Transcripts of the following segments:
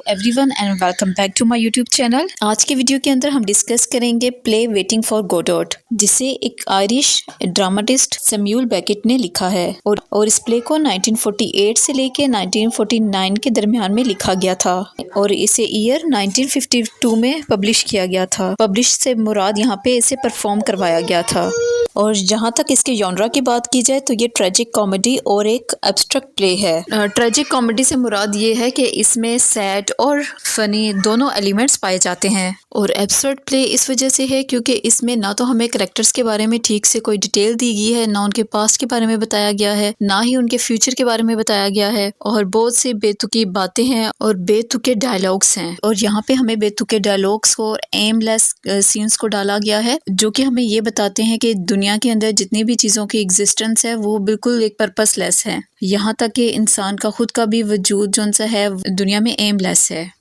Everyone and welcome back to my YouTube channel. आज के video के अंदर हम डिस्कस करेंगे प्ले वेटिंग फॉर गोडोट, जिसे एक आयरिश ड्रामाटिस्ट सैमुअल बेकेट ने लिखा है और इस प्ले को 1948 से लेके 1949 के दरमियान में लिखा गया था और इसे ईयर 1952 में पब्लिश किया गया था। पब्लिश से मुराद यहाँ पे इसे परफॉर्म करवाया गया था। और जहाँ तक इसके जॉनरा की बात की जाए तो ये ट्रेजिक कॉमेडी और एक एब्स्ट्रैक्ट प्ले है। ट्रेजिक कॉमेडी से मुराद ये है कि इसमें सैड और फनी दोनों एलिमेंट्स पाए जाते हैं और एब्स्ट्रैक्ट प्ले इस वजह से है क्योंकि इसमें ना तो हमें कैरेक्टर्स के बारे में ठीक से कोई डिटेल दी गई है, ना उनके पास्ट के बारे में बताया गया है, ना ही उनके फ्यूचर के बारे में बताया गया है और बहुत सी बेतुकी बातें हैं और बेतुके डायलॉग्स हैं। और यहाँ पे हमें बेतुके डायलॉग्स को और एमलेस सीन्स को डाला गया है जो कि हमें ये बताते हैं कि दुनिया के अंदर जितनी भी चीज़ों की एग्जिस्टेंस है वो बिल्कुल एक पर्पसलेस है। यहाँ तक कि इंसान का खुद का भी वजूद जो सा है दुनिया में एमलेस है।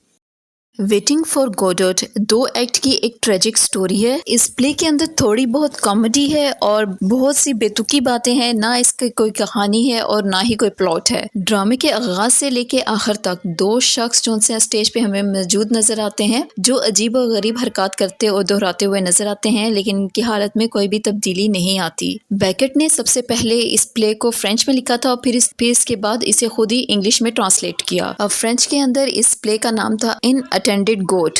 वेटिंग फॉर गोडोट 2 एक्ट की एक ट्रेजिक स्टोरी है। इस प्ले के अंदर थोड़ी बहुत कॉमेडी है और बहुत सी बेतुकी बातें हैं, ना इसकी कोई कहानी है और ना ही कोई प्लॉट है। ड्रामे के आगाज से लेके आखिर तक 2 शख्स जो से स्टेज पे हमें मौजूद नजर आते हैं जो अजीब और गरीब हरकत करते और दोहराते हुए नजर आते हैं, लेकिन इनकी हालत में कोई भी तब्दीली नहीं आती। बेकेट ने सबसे पहले इस प्ले को फ्रेंच में लिखा था और फिर इसके बाद इसे खुद ही इंग्लिश में ट्रांसलेट किया। अब फ्रेंच के अंदर इस प्ले का नाम था इन अटेंडेड गोट।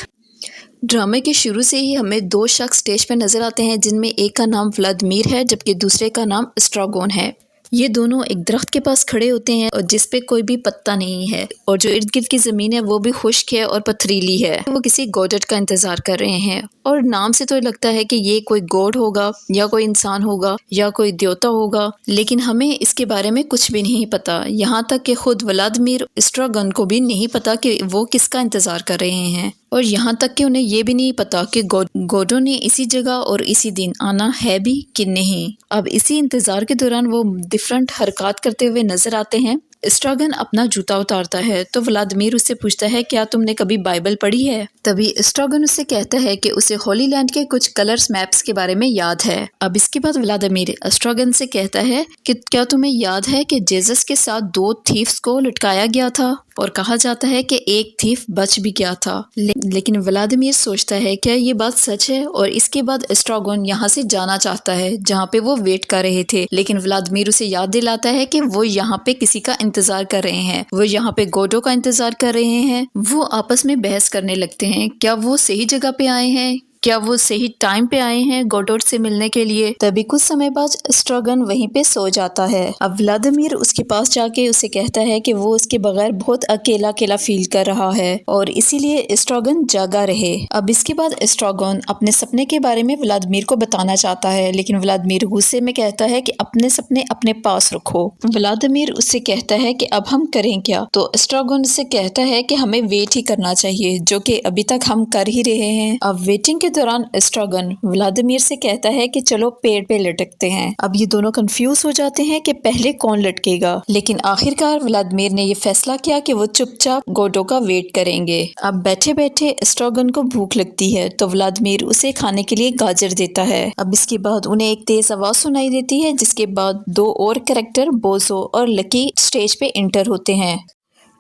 ड्रामे के शुरू से ही हमें 2 शख्स स्टेज पर नजर आते हैं जिनमें एक का नाम व्लादिमीर है जबकि दूसरे का नाम एस्ट्रागोन है। ये दोनों एक दरख्त के पास खड़े होते हैं और जिस पे कोई भी पत्ता नहीं है और जो इर्द गिर्द की जमीन है वो भी खुश्क है और पथरीली है। वो किसी गोडट का इंतजार कर रहे हैं और नाम से तो लगता है कि ये कोई गॉड होगा या कोई इंसान होगा या कोई देवता होगा, लेकिन हमें इसके बारे में कुछ भी नहीं पता। यहाँ तक कि खुद व्लादिमीर एस्ट्रागोन को भी नहीं पता कि वो किसका इंतजार कर रहे हैं और यहाँ तक कि उन्हें ये भी नहीं पता कि गोडो ने इसी जगह और इसी दिन आना है भी कि नहीं। अब इसी इंतजार के दौरान वो डिफरेंट हरकत करते हुए नजर आते हैं। एस्ट्रागन अपना जूता उतारता है तो व्लादिमीर उससे पूछता है क्या तुमने कभी बाइबल पढ़ी है। तभी एस्ट्रागन उससे कहता है कि उसे होली लैंड के कुछ कलर्स मैप्स के बारे में याद है। अब इसके बाद व्लादिमीर एस्ट्रागन से कहता है कि क्या तुम्हें याद है कि जेसस के साथ 2 थीफ्स को लटकाया गया था और कहा जाता है कि एक थीफ बच भी गया था। लेकिन व्लादिमीर सोचता है क्या ये बात सच है और इसके बाद एस्ट्रागोन यहाँ से जाना चाहता है जहाँ पे वो वेट कर रहे थे, लेकिन व्लादिमीर उसे याद दिलाता है कि वो यहाँ पे किसी का इंतजार कर रहे हैं, वो यहाँ पे गोडो का इंतजार कर रहे हैं। वो आपस में बहस करने लगते हैं क्या वो सही जगह पे आए हैं, क्या वो सही टाइम पे आए हैं गोडोट से मिलने के लिए। तभी कुछ समय बाद एस्ट्रागन वहीं पे सो जाता है। अब व्लादिमीर उसके पास जाके उसे कहता है कि वो उसके बगैर बहुत अकेला अकेला फील कर रहा है और इसीलिए एस्ट्रागन जागा रहे। अब इसके बाद एस्ट्रागन अपने सपने के बारे में व्लादिमीर को बताना चाहता है, लेकिन व्लादिमीर गुस्से में कहता है कि अपने सपने अपने पास रखो। व्लादिमीर उससे कहता है कि अब हम करें क्या, तो एस्ट्रागन से कहता है कि हमें वेट ही करना चाहिए, जो कि अभी तक हम कर ही रहे हैं। अब वेटिंग के दौरान एस्ट्रागन व्लादिमीर से कहता है कि चलो पेड़ पे लटकते हैं। अब ये दोनों कंफ्यूज हो जाते हैं कि पहले कौन लटकेगा, लेकिन आखिरकार व्लादिमीर ने ये फैसला किया कि वो चुपचाप गोडो का वेट करेंगे। अब बैठे बैठे एस्ट्रागन को भूख लगती है तो व्लादिमीर उसे खाने के लिए गाजर देता है। अब इसके बाद उन्हें एक तेज आवाज सुनाई देती है जिसके बाद 2 और कैरेक्टर बोजो और लकी स्टेज पे एंटर होते हैं।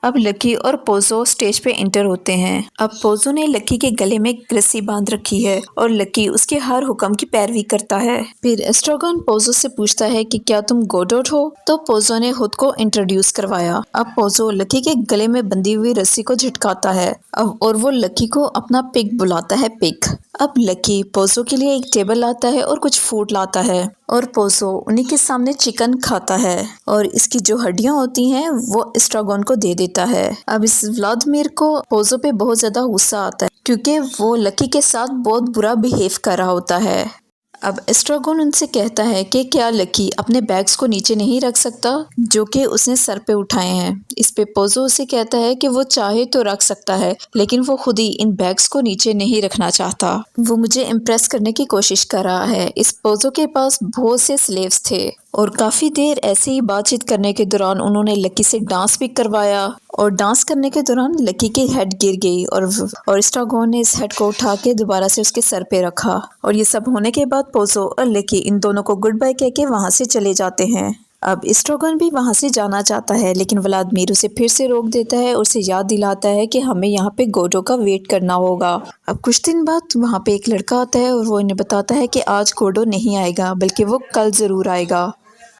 अब लकी और पोजो स्टेज पे एंटर होते हैं। अब पोजो ने लकी के गले में रस्सी बांध रखी है और लकी उसके हर हुक्म की पैरवी करता है। फिर एस्ट्रागन पोजो से पूछता है कि क्या तुम गोडोट हो, तो पोजो ने खुद को इंट्रोड्यूस करवाया। अब पोजो लकी के गले में बंधी हुई रस्सी को झटकाता है और वो लकी को अपना पिग बुलाता है, पिग। अब लकी पोजो के लिए एक टेबल लाता है और कुछ फूड लाता है और पोजो उन्हीं के सामने चिकन खाता है और इसकी जो हड्डियां होती हैं वो एस्ट्रागन को दे देता है। अब इस व्लादिमीर को पोजो पे बहुत ज्यादा गुस्सा आता है क्योंकि वो लकी के साथ बहुत बुरा बिहेव कर रहा होता है। अब एस्ट्रागन उनसे कहता है कि क्या लकी अपने बैग्स को नीचे नहीं रख सकता जो कि उसने सर पे उठाए हैं। इस पे पोजो उसे कहता है कि वो चाहे तो रख सकता है, लेकिन वो खुद ही इन बैग्स को नीचे नहीं रखना चाहता। वो मुझे इम्प्रेस करने की कोशिश कर रहा है। इस पोजो के पास बहुत से स्लेव्स थे और काफी देर ऐसे ही बातचीत करने के दौरान उन्होंने लकी से डांस भी करवाया और डांस करने के दौरान लकी की हेड गिर गई और एस्ट्रागन ने इस हेड को उठा के दोबारा से उसके सर पे रखा और ये सब होने के बाद पोजो और लकी इन दोनों को गुड बाय कह के वहां से चले जाते हैं। अब स्ट्रोगन भी वहाँ से जाना चाहता है, लेकिन व्लादिमीर उसे फिर से रोक देता है और उसे याद दिलाता है कि हमें यहाँ पे गोडो का वेट करना होगा। अब कुछ दिन बाद वहाँ पे एक लड़का आता है और वो इन्हें बताता है कि आज गोडो नहीं आएगा, बल्कि वो कल ज़रूर आएगा।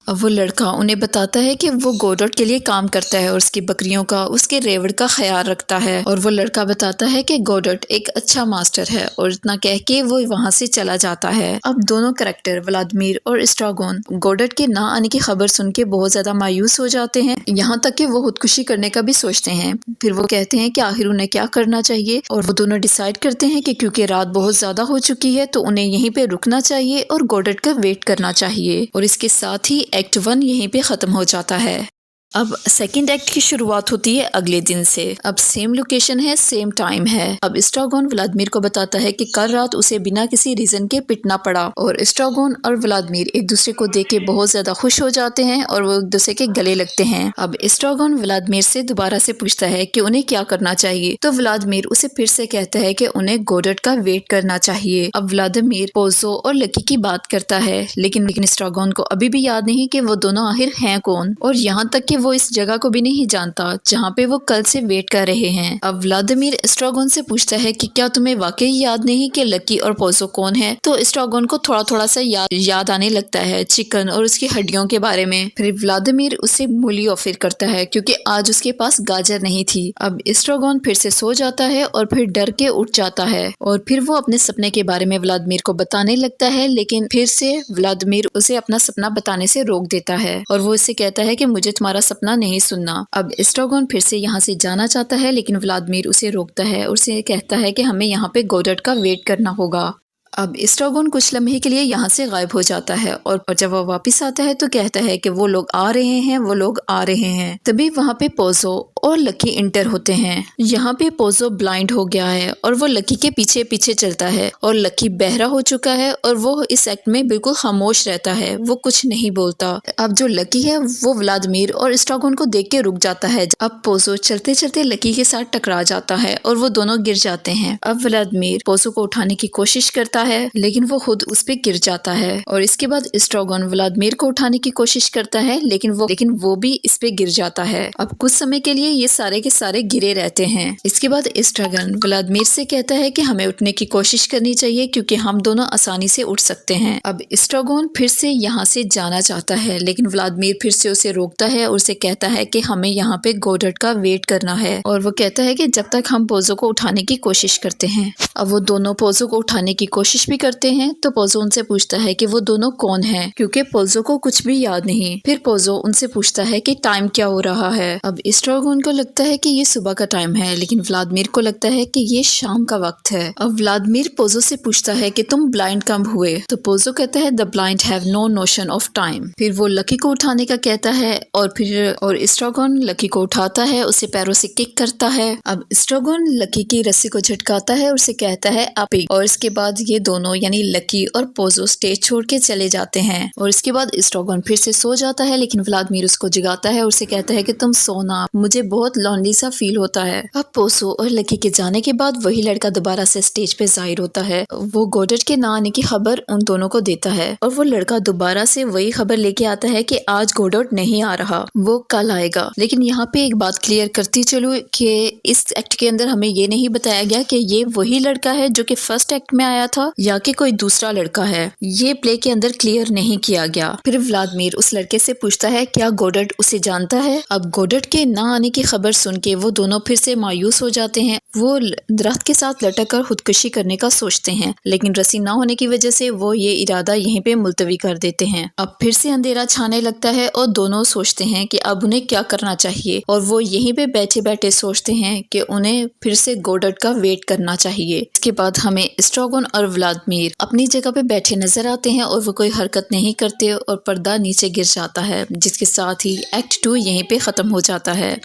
अब वो लड़का उन्हें बताता है कि वो गोडोट के लिए काम करता है और उसकी बकरियों का, उसके रेवड़ का ख्याल रखता है। और वो लड़का बताता है कि गोडोट एक अच्छा मास्टर है, और इतना कह के वो वहाँ से चला जाता है। अब दोनों कैरेक्टर व्लादिमीर और एस्ट्रागोन गोडोट के ना आने की खबर सुन के बहुत ज्यादा मायूस हो जाते हैं, यहाँ तक कि वो खुदकुशी करने का भी सोचते हैं। फिर वो कहते हैं कि आखिर उन्हें क्या करना चाहिए, और वो दोनों डिसाइड करते हैं कि क्योंकि रात बहुत ज्यादा हो चुकी है तो उन्हें यहीं पे रुकना चाहिए और गोडोट का वेट करना चाहिए। और इसके साथ ही एक्ट 1 यहीं पे खत्म हो जाता है। अब सेकंड एक्ट की शुरुआत होती है अगले दिन से। अब सेम लोकेशन है, सेम टाइम है। अब एस्ट्रागोन व्लादिमीर को बताता है कि कल रात उसे बिना किसी रीजन के पिटना पड़ा, और एस्ट्रागोन और व्लादिमीर एक दूसरे को देख के बहुत ज्यादा खुश हो जाते हैं और वो एक दूसरे के गले लगते हैं। अब एस्ट्रागोन व्लादिमीर से दोबारा से पूछता है कि उन्हें क्या करना चाहिए, तो व्लादिमीर उसे फिर से कहता है कि उन्हें गोडोट का वेट करना चाहिए। अब व्लादिमीर पोज़ो और लकी की बात करता है, लेकिन एस्ट्रागोन को अभी भी याद नहीं कि वो दोनों आखिर हैं कौन, और यहाँ तक कि वो इस जगह को भी नहीं जानता जहाँ पे वो कल से वेट कर रहे हैं। अब व्लादिमीर एस्ट्रागोन से पूछता है कि क्या तुम्हें वाकई याद नहीं कि लकी और पोज़ो कौन है, तो एस्ट्रागोन को थोड़ा थोड़ा सा याद आने लगता है चिकन और उसकी हड्डियों के बारे में। फिर व्लादिमीर उसे मूली ऑफर करता है क्योंकि आज उसके पास गाजर नहीं थी। अब एस्ट्रागोन फिर से सो जाता है और फिर डर के उठ जाता है, और फिर वो अपने सपने के बारे में व्लादिमीर को बताने लगता है, लेकिन फिर से व्लादिमीर उसे अपना सपना बताने से रोक देता है और वो उससे कहता है कि मुझे तुम्हारा सपना नहीं सुनना। अब एस्ट्रागोन फिर से यहाँ से जाना चाहता है, लेकिन व्लादिमीर उसे रोकता है, उसे कहता है कि हमें यहाँ पे गोडोट का वेट करना होगा। अब एस्ट्रागोन कुछ लम्हे के लिए यहाँ से गायब हो जाता है, और जब वो वापस आता है तो कहता है कि वो लोग आ रहे हैं, वो लोग आ रहे हैं। तभी वहाँ पे पोज़ो और लकी इंटर होते हैं। यहाँ पे पोज़ो ब्लाइंड हो गया है और वो लकी के पीछे पीछे चलता है, और लकी बहरा हो चुका है और वो इस एक्ट में बिल्कुल खामोश रहता है, वो कुछ नहीं बोलता। अब जो लकी है वो व्लादिमीर और एस्ट्रागोन को देख के रुक जाता है। अब पोज़ो चलते चलते लकी के साथ टकरा जाता है और वो दोनों गिर जाते हैं। अब व्लादिमीर पोज़ो को उठाने की कोशिश करता है, लेकिन वो खुद उस पे गिर जाता है, और इसके बाद एस्ट्रागोन व्लादिमीर को उठाने की कोशिश करता है, लेकिन वो भी इस पे गिर जाता है। अब कुछ समय के लिए ये सारे के सारे गिरे रहते हैं। इसके बाद एस्ट्रागोन व्लादिमीर से कहता है कि हमें उठने की कोशिश करनी चाहिए क्योंकि हम दोनों आसानी से उठ सकते हैं। अब एस्ट्रागोन फिर से यहाँ से जाना चाहता है, लेकिन व्लादिमीर फिर से उसे रोकता है और उसे कहता है कि हमें यहाँ पे गोडोट का वेट करना है, और वो कहता है कि जब तक हम पोज़ो को उठाने की कोशिश करते हैं। अब वो दोनों पोज़ो को उठाने की कोशिश भी करते हैं, तो पोज़ो उनसे पूछता है कि वो दोनों कौन हैं, क्योंकि पोज़ो को कुछ भी याद नहीं। फिर पोज़ो उनसे पूछता है कि टाइम क्या हो रहा है। अब एस्ट्रागोन को लगता है कि ये सुबह का टाइम है, लेकिन व्लादिमीर को लगता है कि ये शाम का वक्त है। अब व्लादिमीर पोज़ो से पूछता है कि तुम ब्लाइंड कब हुए, तो पोज़ो कहता है the blind have no notion of time. फिर वो लकी को उठाने का कहता है, और एस्ट्रागोन लकी को उठाता है, उसे पैरों से किक करता है। अब एस्ट्रागोन लकी की रस्सी को झटकाता है और उसे कहता है आप, और इसके बाद ये दोनों यानी लकी और पोज़ो स्टेज छोड़ के चले जाते हैं। और इसके बाद एस्ट्रागोन फिर से सो जाता है, लेकिन व्लादिमीर उसको जगाता है और उसे कहता है कि तुम सोना, मुझे बहुत लॉन्ली सा फील होता है। अब पोज़ो और लकी के जाने के बाद वही लड़का दोबारा से स्टेज पे जाहिर होता है। वो गोडोट के ना आने की खबर उन दोनों को देता है, और वो लड़का दोबारा से वही खबर लेके आता है कि आज गोडोट नहीं आ रहा, वो कल आएगा। लेकिन यहाँ पे एक बात क्लियर करती चलूं कि इस एक्ट के अंदर हमें ये नहीं बताया गया कि ये वही लड़का है जो कि फर्स्ट एक्ट में आया था या कि कोई दूसरा लड़का है। ये प्ले के अंदर क्लियर नहीं किया गया। फिर व्लादिमीर उस लड़के से पूछता है क्या गोडोट उसे जानता है। अब गोडोट के ना आने की खबर सुन के वो दोनों फिर से मायूस हो जाते हैं। वो दरख्त के साथ लटक कर खुदकुशी करने का सोचते हैं, लेकिन रस्सी ना होने की वजह से वो ये इरादा यहीं पे मुलतवी कर देते हैं। अब फिर से अंधेरा छाने लगता है और दोनों सोचते हैं कि अब उन्हें क्या करना चाहिए, और वो यहीं पे बैठे बैठे सोचते हैं कि उन्हें फिर से गोडोट का वेट करना चाहिए। इसके बाद हमें एस्ट्रागोन और व्लादिमीर अपनी जगह पे बैठे नजर आते हैं और वो कोई हरकत नहीं करते और पर्दा नीचे गिर जाता है, जिसके साथ ही एक्ट 2 यहीं पे खत्म हो जाता है।